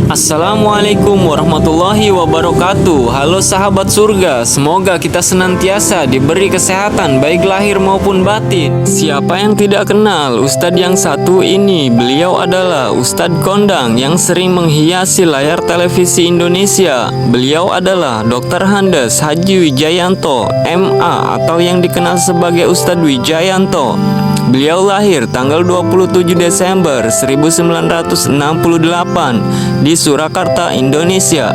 Assalamualaikum warahmatullahi wabarakatuh. Halo sahabat surga, semoga kita senantiasa diberi kesehatan baik lahir maupun batin. Siapa yang tidak kenal Ustadz yang satu ini? Beliau adalah Ustadz kondang yang sering menghiasi layar televisi Indonesia. Beliau adalah Dr. Handes Haji Wijayanto MA atau yang dikenal sebagai Ustadz Wijayanto. Beliau lahir tanggal 27 Desember 1968 di Surakarta, Indonesia.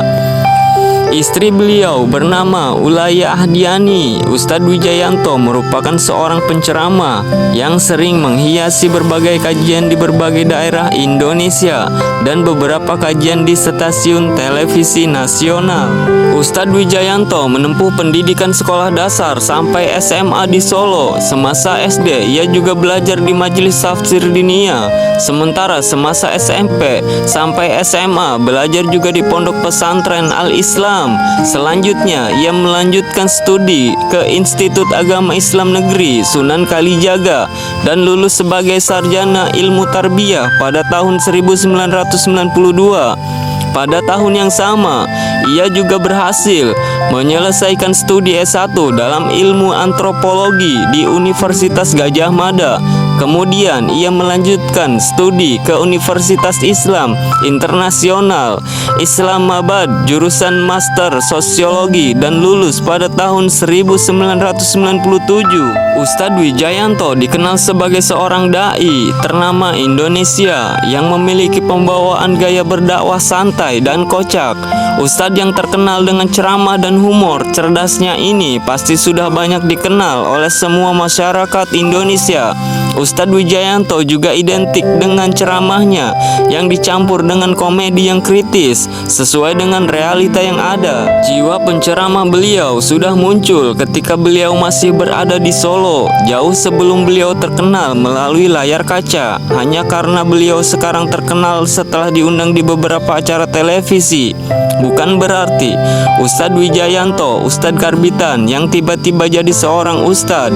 Istri beliau bernama Ulaya Ahdiani. Ustadz Wijayanto merupakan seorang penceramah yang sering menghiasi berbagai kajian di berbagai daerah Indonesia dan beberapa kajian di stasiun televisi nasional. Ustadz Wijayanto menempuh pendidikan sekolah dasar sampai SMA di Solo. Semasa SD, ia juga belajar di Majelis Tafsir Diniyah. Sementara semasa SMP sampai SMA, belajar juga di Pondok Pesantren Al-Islam. Selanjutnya, ia melanjutkan studi ke Institut Agama Islam Negeri Sunan Kalijaga dan lulus sebagai sarjana ilmu tarbiyah pada tahun 1992. Pada tahun yang sama, ia juga berhasil menyelesaikan studi S1 dalam ilmu antropologi di Universitas Gadjah Mada. Kemudian ia melanjutkan studi ke Universitas Islam Internasional Islamabad jurusan Master Sosiologi dan lulus pada tahun 1997. Ustadz Wijayanto dikenal sebagai seorang dai ternama Indonesia yang memiliki pembawaan gaya berdakwah santai dan kocak. Ustadz yang terkenal dengan ceramah dan humor cerdasnya ini pasti sudah banyak dikenal oleh semua masyarakat Indonesia. Ustadz Wijayanto juga identik dengan ceramahnya yang dicampur dengan komedi yang kritis sesuai dengan realita yang ada. Jiwa penceramah beliau sudah muncul ketika beliau masih berada di Solo, jauh sebelum beliau terkenal melalui layar kaca. Hanya karena beliau sekarang terkenal setelah diundang di beberapa acara televisi, bukan berarti Ustadz Wijayanto, Ustadz Karbitan yang tiba-tiba jadi seorang ustadz.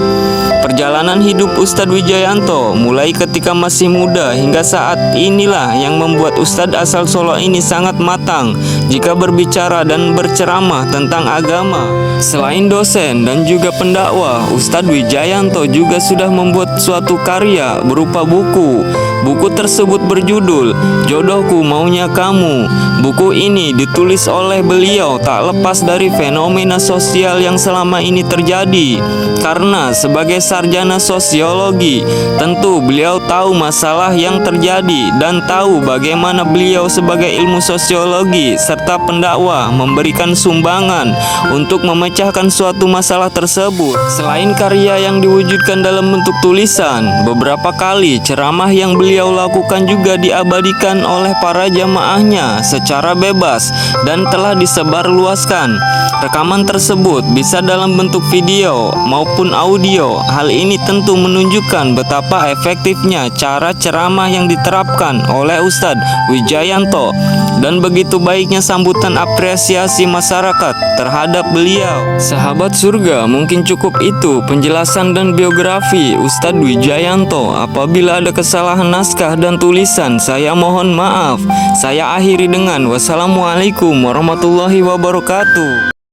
Perjalanan hidup Ustadz Wijayanto mulai ketika masih muda hingga saat inilah yang membuat Ustadz asal Solo ini sangat matang jika berbicara dan berceramah tentang agama. Selain dosen dan juga pendakwah, Ustadz Wijayanto juga sudah membuat suatu karya berupa buku. Buku tersebut berjudul Jodohku Maunya Kamu. Buku ini ditulis oleh beliau tak lepas dari fenomena sosial yang selama ini terjadi. Karena sebagai sarjana sosiologi, tentu beliau tahu masalah yang terjadi dan tahu bagaimana beliau sebagai ilmu sosiologi serta pendakwah memberikan sumbangan untuk memecahkan suatu masalah tersebut. Selain karya yang diwujudkan dalam bentuk tulisan, beberapa kali ceramah yang beliau lakukan juga diabadikan oleh para jamaahnya secara bebas dan telah disebarluaskan. Rekaman tersebut bisa dalam bentuk video maupun audio. Hal ini tentu menunjukkan betapa efektifnya cara ceramah yang diterapkan oleh Ustadz Wijayanto dan begitu baiknya sambutan apresiasi masyarakat terhadap beliau. Sahabat surga, mungkin cukup itu penjelasan dan biografi Ustadz Wijayanto. Apabila ada kesalahan naskah dan tulisan, saya mohon maaf. Saya akhiri dengan wassalamualaikum warahmatullahi wabarakatuh.